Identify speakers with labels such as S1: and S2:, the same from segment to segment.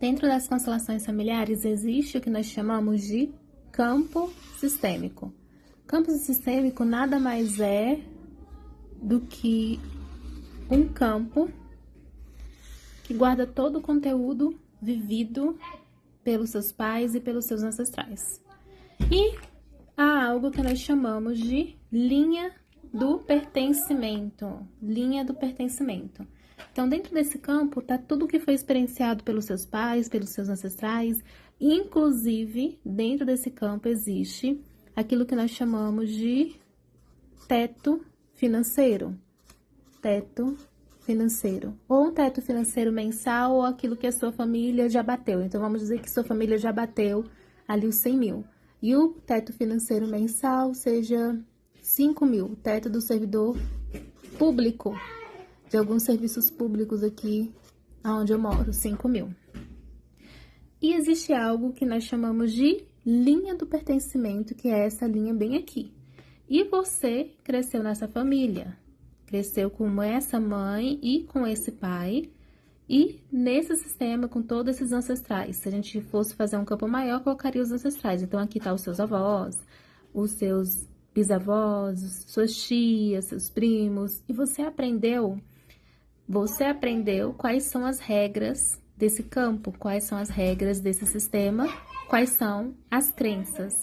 S1: Dentro das constelações familiares, existe o que nós chamamos de campo sistêmico. Campo sistêmico nada mais é do que um campo que guarda todo o conteúdo vivido pelos seus pais e pelos seus ancestrais. E há algo que nós chamamos de linha do pertencimento. Linha do pertencimento. Então, dentro desse campo, tá tudo que foi experienciado pelos seus pais, pelos seus ancestrais. Inclusive, dentro desse campo existe aquilo que nós chamamos de teto financeiro. Teto financeiro. Ou um teto financeiro mensal, ou aquilo que a sua família já bateu. Então, vamos dizer que sua família já bateu ali os 100 mil. E o teto financeiro mensal seja 5 mil. O teto do servidor público, de alguns serviços públicos aqui onde eu moro, 5 mil. E existe algo que nós chamamos de linha do pertencimento, que é essa linha bem aqui. E você cresceu nessa família, cresceu com essa mãe e com esse pai, e nesse sistema, com todos esses ancestrais. Se a gente fosse fazer um campo maior, colocaria os ancestrais. Então, aqui tá os seus avós, os seus bisavós, suas tias, seus primos, e você aprendeu quais são as regras desse campo, quais são as regras desse sistema, quais são as crenças.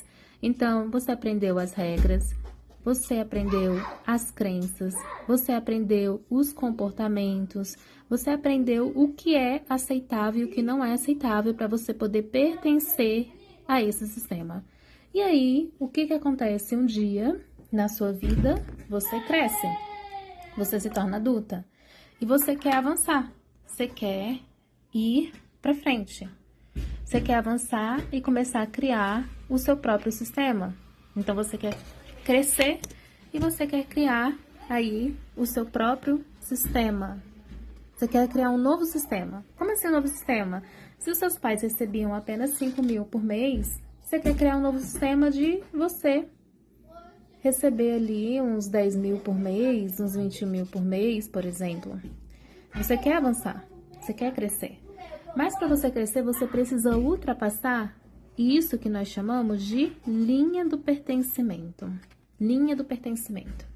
S1: Então, você aprendeu as regras, você aprendeu as crenças, você aprendeu os comportamentos, você aprendeu o que é aceitável e o que não é aceitável para você poder pertencer a esse sistema. E aí, o que acontece um dia na sua vida? Você cresce, você se torna adulta. E você quer avançar, você quer ir para frente. Você quer avançar e começar a criar o seu próprio sistema. Então, você quer crescer e você quer criar aí o seu próprio sistema. Você quer criar um novo sistema. Como assim um novo sistema? Se os seus pais recebiam apenas 5 mil por mês, você quer criar um novo sistema de você receber ali uns 10 mil por mês, uns 20 mil por mês, por exemplo. Você quer avançar, você quer crescer. Mas para você crescer, você precisa ultrapassar isso que nós chamamos de linha do pertencimento. Linha do pertencimento.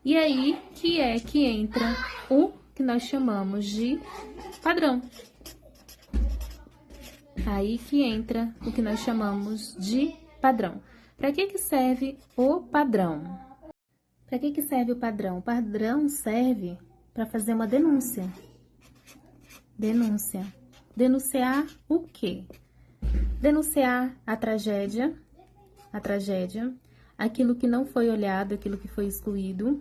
S1: E aí que entra o que nós chamamos de padrão. Aí que entra o que nós chamamos de padrão. Para que serve o padrão? Para que serve o padrão? O padrão serve para fazer uma denúncia. Denúncia. Denunciar o quê? Denunciar a tragédia, aquilo que não foi olhado, aquilo que foi excluído,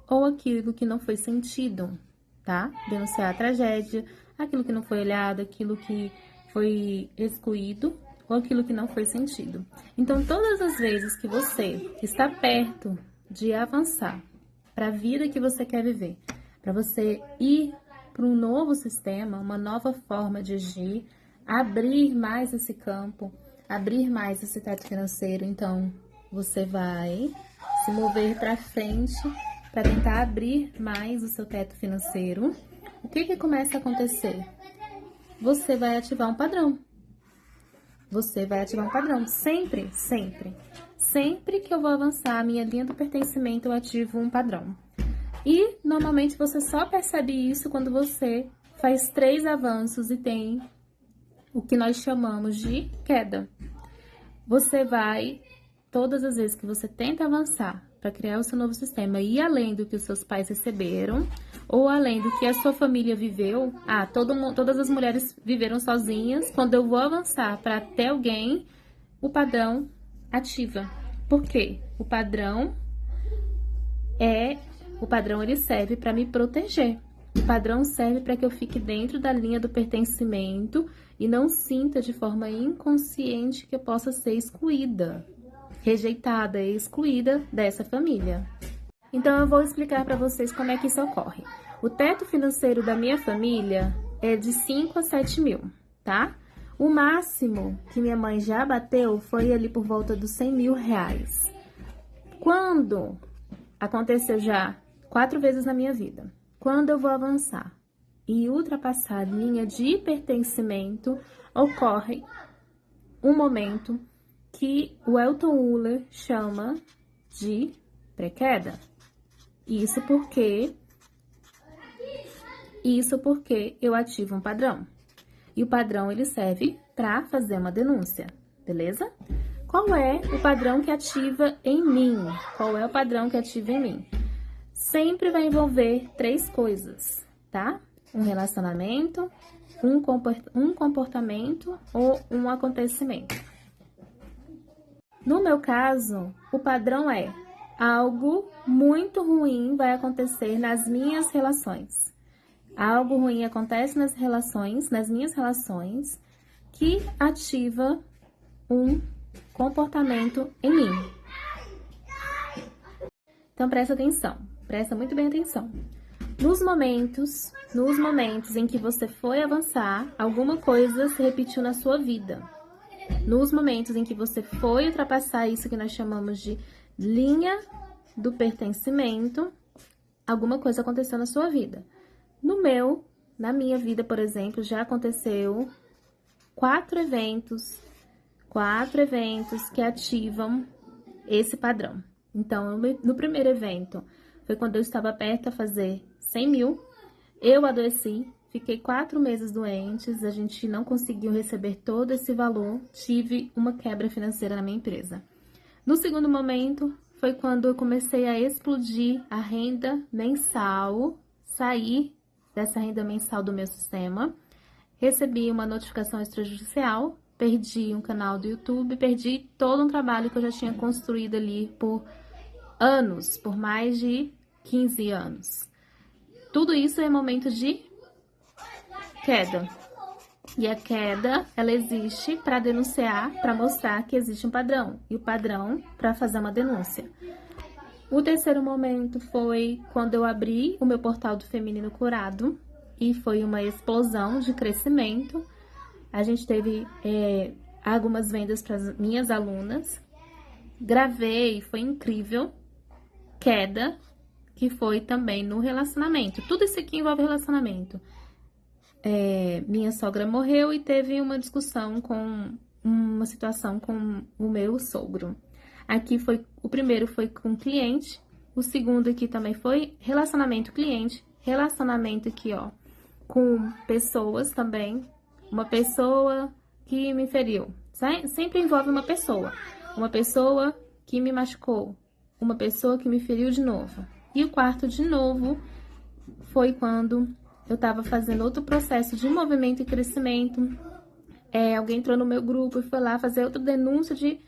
S1: ou aquilo que não foi sentido, tá? Denunciar a tragédia, aquilo que não foi olhado, aquilo que foi excluído, ou aquilo que não foi sentido. Então, todas as vezes que você está perto de avançar para a vida que você quer viver, para você ir para um novo sistema, uma nova forma de agir, abrir mais esse campo, abrir mais esse teto financeiro, então você vai se mover para frente para tentar abrir mais o seu teto financeiro. O que começa a acontecer? Você vai ativar um padrão. Você vai ativar um padrão, sempre, sempre. Sempre que eu vou avançar a minha linha do pertencimento, eu ativo um padrão. E, normalmente, você só percebe isso quando você faz 3 avanços e tem o que nós chamamos de queda. Você vai, todas as vezes que você tenta avançar para criar o seu novo sistema, e além do que os seus pais receberam, ou além do que a sua família viveu, todas as mulheres viveram sozinhas, quando eu vou avançar para ter alguém, o padrão ativa. Por quê? O padrão ele serve para me proteger. O padrão serve para que eu fique dentro da linha do pertencimento e não sinta de forma inconsciente que eu possa ser excluída, rejeitada e excluída dessa família. Então, eu vou explicar para vocês como é que isso ocorre. O teto financeiro da minha família é de 5 a 7 mil, tá? O máximo que minha mãe já bateu foi ali por volta dos 100 mil reais. Quando aconteceu já 4 vezes na minha vida, quando eu vou avançar e ultrapassar a linha de pertencimento, ocorre um momento que o Elton Uller chama de pré-queda. Isso porque eu ativo um padrão. E o padrão, ele serve para fazer uma denúncia, beleza? Qual é o padrão que ativa em mim? Qual é o padrão que ativa em mim? Sempre vai envolver 3 coisas, tá? Um relacionamento, um comportamento ou um acontecimento. No meu caso, o padrão é: algo muito ruim vai acontecer nas minhas relações. Algo ruim acontece nas minhas relações, que ativa um comportamento em mim. Então, presta muito bem atenção. Nos momentos em que você foi avançar, alguma coisa se repetiu na sua vida. Nos momentos em que você foi ultrapassar isso que nós chamamos de linha do pertencimento, alguma coisa aconteceu na sua vida. Na minha vida, por exemplo, já aconteceu 4 eventos que ativam esse padrão. Então, no primeiro evento, foi quando eu estava perto a fazer 100 mil, eu adoeci, fiquei 4 meses doentes, a gente não conseguiu receber todo esse valor, tive uma quebra financeira na minha empresa. No segundo momento, foi quando eu comecei a explodir a renda mensal, sair dessa renda mensal do meu sistema, recebi uma notificação extrajudicial, perdi um canal do YouTube, perdi todo um trabalho que eu já tinha construído ali por anos, por mais de 15 anos. Tudo isso é momento de queda. E a queda, ela existe para denunciar, para mostrar que existe um padrão. E o padrão para fazer uma denúncia. O terceiro momento foi quando eu abri o meu portal do Feminino Curado. E foi uma explosão de crescimento. A gente teve algumas vendas para as minhas alunas. Gravei, foi incrível. Queda, que foi também no relacionamento. Tudo isso aqui envolve relacionamento. Minha sogra morreu e teve uma discussão uma situação com o meu sogro. Aqui o primeiro foi com cliente, o segundo aqui também foi relacionamento cliente, relacionamento aqui, ó, com pessoas também, uma pessoa que me feriu. Sempre envolve uma pessoa que me machucou, uma pessoa que me feriu de novo. E o quarto, de novo, foi quando eu estava fazendo outro processo de movimento e crescimento. Alguém entrou no meu grupo e foi lá fazer outra denúncia de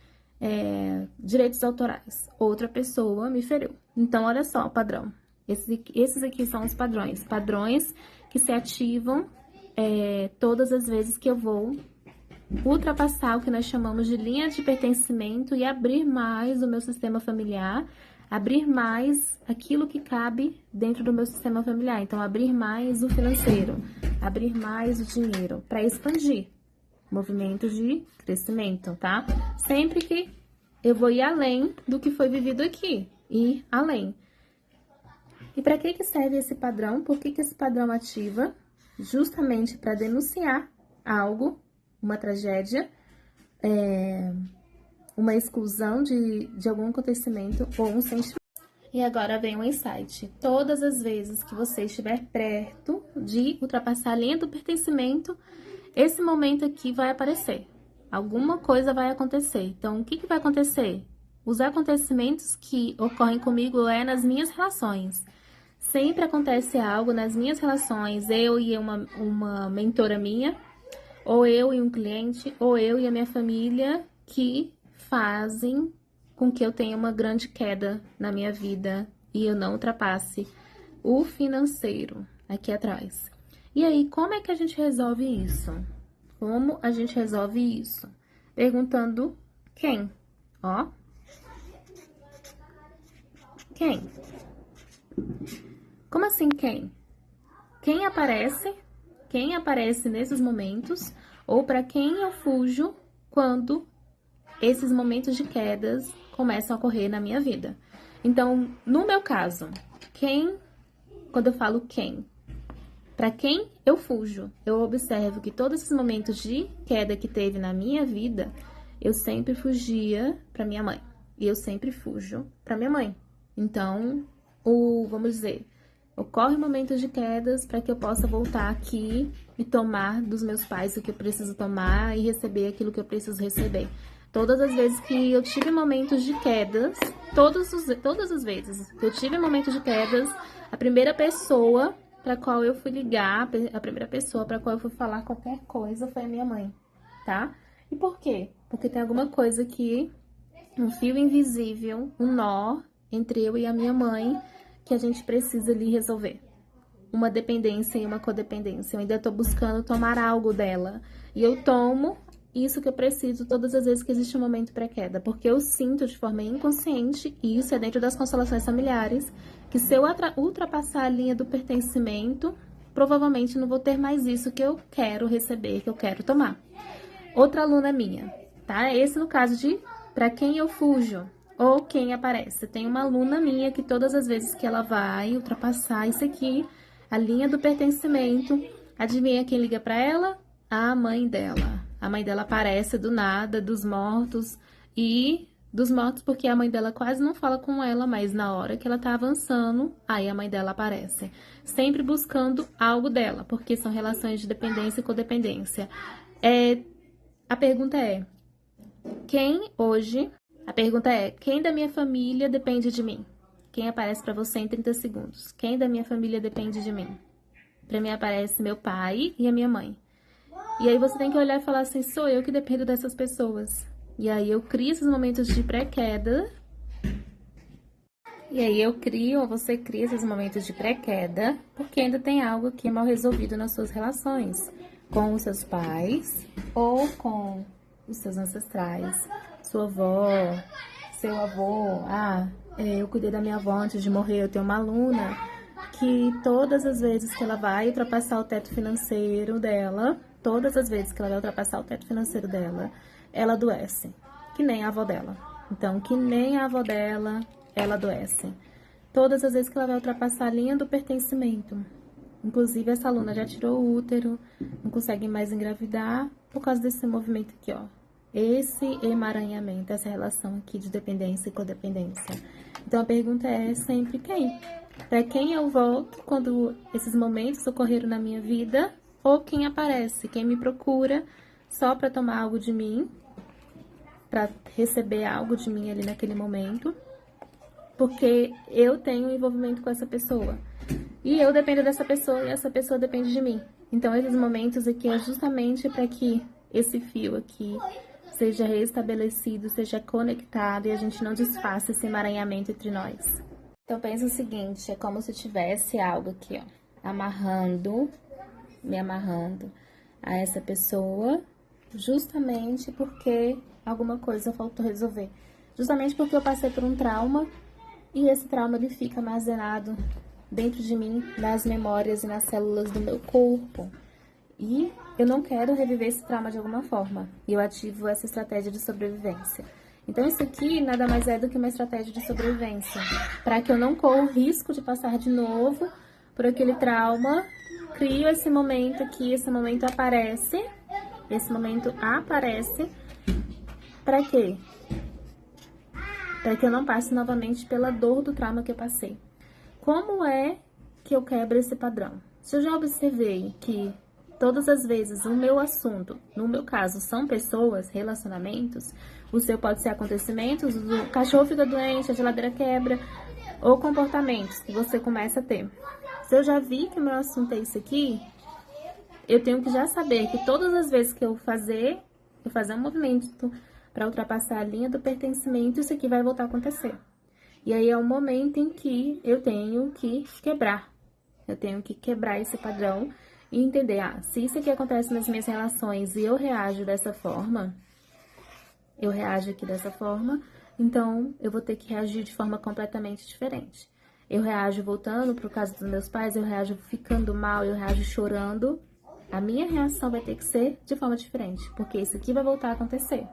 S1: direitos autorais. Outra pessoa me feriu. Então, olha só o padrão. Esses aqui são os padrões. Padrões que se ativam todas as vezes que eu vou ultrapassar o que nós chamamos de linha de pertencimento e abrir mais o meu sistema familiar, abrir mais aquilo que cabe dentro do meu sistema familiar. Então, abrir mais o financeiro, abrir mais o dinheiro para expandir. Movimento de crescimento, tá? Sempre que eu vou ir além do que foi vivido aqui, ir além. E para que serve esse padrão? Por que esse padrão ativa? Justamente para denunciar algo, uma tragédia, uma exclusão de algum acontecimento ou um sentimento. E agora vem um insight. Todas as vezes que você estiver perto de ultrapassar a linha do pertencimento, esse momento aqui vai aparecer. Alguma coisa vai acontecer. Então, o que vai acontecer? Os acontecimentos que ocorrem comigo nas minhas relações. Sempre acontece algo nas minhas relações, eu e uma mentora minha, ou eu e um cliente, ou eu e a minha família, que fazem com que eu tenha uma grande queda na minha vida e eu não ultrapasse o financeiro aqui atrás. E aí, como é que a gente resolve isso? Como a gente resolve isso? Perguntando quem? Ó. Quem? Como assim quem? Quem aparece? Quem aparece nesses momentos? Ou para quem eu fujo quando esses momentos de quedas começam a ocorrer na minha vida? Então, no meu caso, quem, quando eu falo quem, Para quem eu fujo? Eu observo que todos esses momentos de queda que teve na minha vida, eu sempre fugia para minha mãe. E eu sempre fujo para minha mãe. Então, vamos dizer, ocorre momentos de quedas para que eu possa voltar aqui e tomar dos meus pais o que eu preciso tomar e receber aquilo que eu preciso receber. Todas as vezes que eu tive momentos de quedas, todas as vezes que eu tive momentos de quedas, a primeira pessoa para qual eu fui ligar, a primeira pessoa para qual eu fui falar qualquer coisa foi a minha mãe, tá? E por quê? Porque tem alguma coisa que, um fio invisível, um nó entre eu e a minha mãe, que a gente precisa ali resolver. Uma dependência e uma codependência. Eu ainda tô buscando tomar algo dela. E eu tomo isso que eu preciso todas as vezes que existe um momento pré-queda, porque eu sinto de forma inconsciente, e isso é dentro das constelações familiares, que se eu ultrapassar a linha do pertencimento, provavelmente não vou ter mais isso que eu quero receber, que eu quero tomar. Outra aluna minha, tá? Esse no caso de para quem eu fujo ou quem aparece. Tem uma aluna minha que todas as vezes que ela vai ultrapassar isso aqui, a linha do pertencimento, adivinha quem liga para ela? A mãe dela. A mãe dela aparece do nada, dos mortos, e dos mortos porque a mãe dela quase não fala com ela, mas na hora que ela tá avançando, aí a mãe dela aparece. Sempre buscando algo dela, porque são relações de dependência e codependência. A pergunta é, quem da minha família depende de mim? Quem aparece pra você em 30 segundos? Quem da minha família depende de mim? Pra mim aparece meu pai e a minha mãe. E aí você tem que olhar e falar assim, sou eu que dependo dessas pessoas. E aí eu crio esses momentos de pré-queda. Você cria esses momentos de pré-queda, porque ainda tem algo que é mal resolvido nas suas relações. Com os seus pais ou com os seus ancestrais. Sua avó, seu avô. Eu cuidei da minha avó antes de morrer. Eu tenho uma aluna que todas as vezes que ela vai ultrapassar o teto financeiro dela, ela adoece, que nem a avó dela. Então, que nem a avó dela, ela adoece. Todas as vezes que ela vai ultrapassar a linha do pertencimento. Inclusive, essa aluna já tirou o útero, não consegue mais engravidar por causa desse movimento aqui, ó. Esse emaranhamento, essa relação aqui de dependência e codependência. Então, a pergunta é sempre quem? Para quem eu volto quando esses momentos ocorreram na minha vida? Ou quem aparece, quem me procura só para tomar algo de mim, para receber algo de mim ali naquele momento, porque eu tenho um envolvimento com essa pessoa. E eu dependo dessa pessoa e essa pessoa depende de mim. Então, esses momentos aqui é justamente para que esse fio aqui seja restabelecido, seja conectado e a gente não desfaça esse emaranhamento entre nós. Então, pensa o seguinte, é como se tivesse algo aqui, ó, me amarrando a essa pessoa, justamente porque alguma coisa faltou resolver. Justamente porque eu passei por um trauma e esse trauma ele fica armazenado dentro de mim, nas memórias e nas células do meu corpo. E eu não quero reviver esse trauma de alguma forma. E eu ativo essa estratégia de sobrevivência. Então, isso aqui nada mais é do que uma estratégia de sobrevivência. Para que eu não corra o risco de passar de novo por aquele trauma, crio esse momento aqui, esse momento aparece. Para quê? Para que eu não passe novamente pela dor do trauma que eu passei. Como é que eu quebro esse padrão? Se eu já observei que todas as vezes o meu assunto, no meu caso, são pessoas, relacionamentos, o seu pode ser acontecimentos, o cachorro fica doente, a geladeira quebra, ou comportamentos que você começa a ter. Se eu já vi que o meu assunto é isso aqui, eu tenho que já saber que todas as vezes que eu fazer um movimento para ultrapassar a linha do pertencimento, isso aqui vai voltar a acontecer. E aí é o momento em que eu tenho que quebrar. Eu tenho que quebrar esse padrão e entender, se isso aqui acontece nas minhas relações e eu reajo dessa forma, então eu vou ter que reagir de forma completamente diferente. Eu reajo voltando pro caso dos meus pais, eu reajo ficando mal, eu reajo chorando. A minha reação vai ter que ser de forma diferente, porque isso aqui vai voltar a acontecer.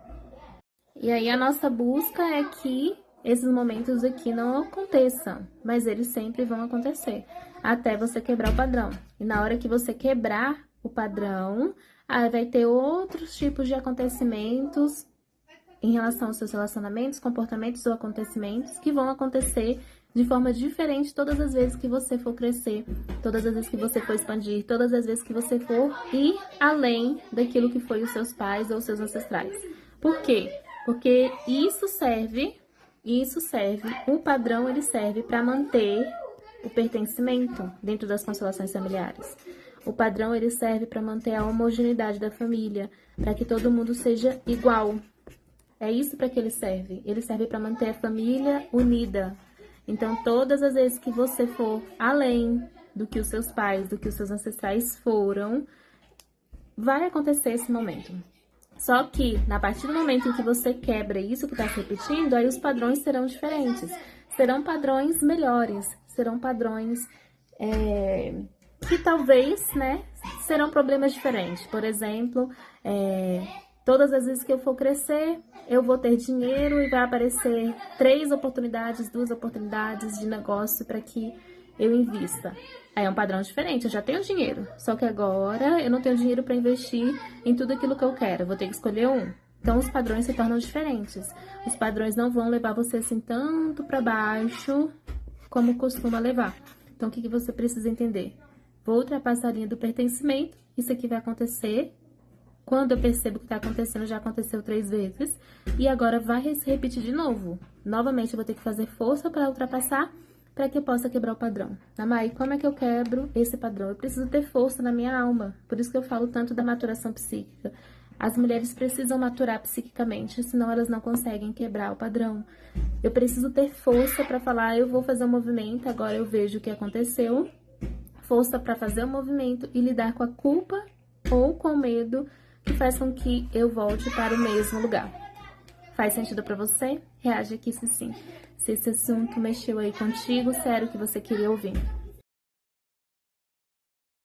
S1: E aí a nossa busca é que esses momentos aqui não aconteçam, mas eles sempre vão acontecer, até você quebrar o padrão. E na hora que você quebrar o padrão, aí vai ter outros tipos de acontecimentos em relação aos seus relacionamentos, comportamentos ou acontecimentos que vão acontecer de forma diferente todas as vezes que você for crescer, todas as vezes que você for expandir, todas as vezes que você for ir além daquilo que foi os seus pais ou os seus ancestrais. Por quê? Porque isso serve, o padrão ele serve para manter o pertencimento dentro das constelações familiares. O padrão ele serve para manter a homogeneidade da família, para que todo mundo seja igual. É isso para que ele serve. Ele serve para manter a família unida. Então, todas as vezes que você for além do que os seus pais, do que os seus ancestrais foram, vai acontecer esse momento. Só que, a partir do momento em que você quebra isso que está se repetindo, aí os padrões serão diferentes. Serão padrões melhores, serão padrões que talvez, né, serão problemas diferentes. Por exemplo, todas as vezes que eu for crescer, eu vou ter dinheiro e vai aparecer 3 oportunidades, 2 oportunidades de negócio para que eu invista. Aí é um padrão diferente, eu já tenho dinheiro, só que agora eu não tenho dinheiro para investir em tudo aquilo que eu quero, eu vou ter que escolher um. Então os padrões se tornam diferentes. Os padrões não vão levar você assim tanto para baixo como costuma levar. Então o que você precisa entender? Vou ultrapassar a linha do pertencimento, isso aqui vai acontecer. Quando eu percebo que está acontecendo, já aconteceu 3 vezes. E agora vai se repetir de novo. Novamente, eu vou ter que fazer força para ultrapassar, para que eu possa quebrar o padrão. Namai, como é que eu quebro esse padrão? Eu preciso ter força na minha alma. Por isso que eu falo tanto da maturação psíquica. As mulheres precisam maturar psiquicamente, senão elas não conseguem quebrar o padrão. Eu preciso ter força para falar, eu vou fazer um movimento, agora eu vejo o que aconteceu. Força para fazer o movimento e lidar com a culpa ou com o medo que faz com que eu volte para o mesmo lugar. Faz sentido para você? Reage aqui se sim. Se esse assunto mexeu aí contigo, sério que você queria ouvir.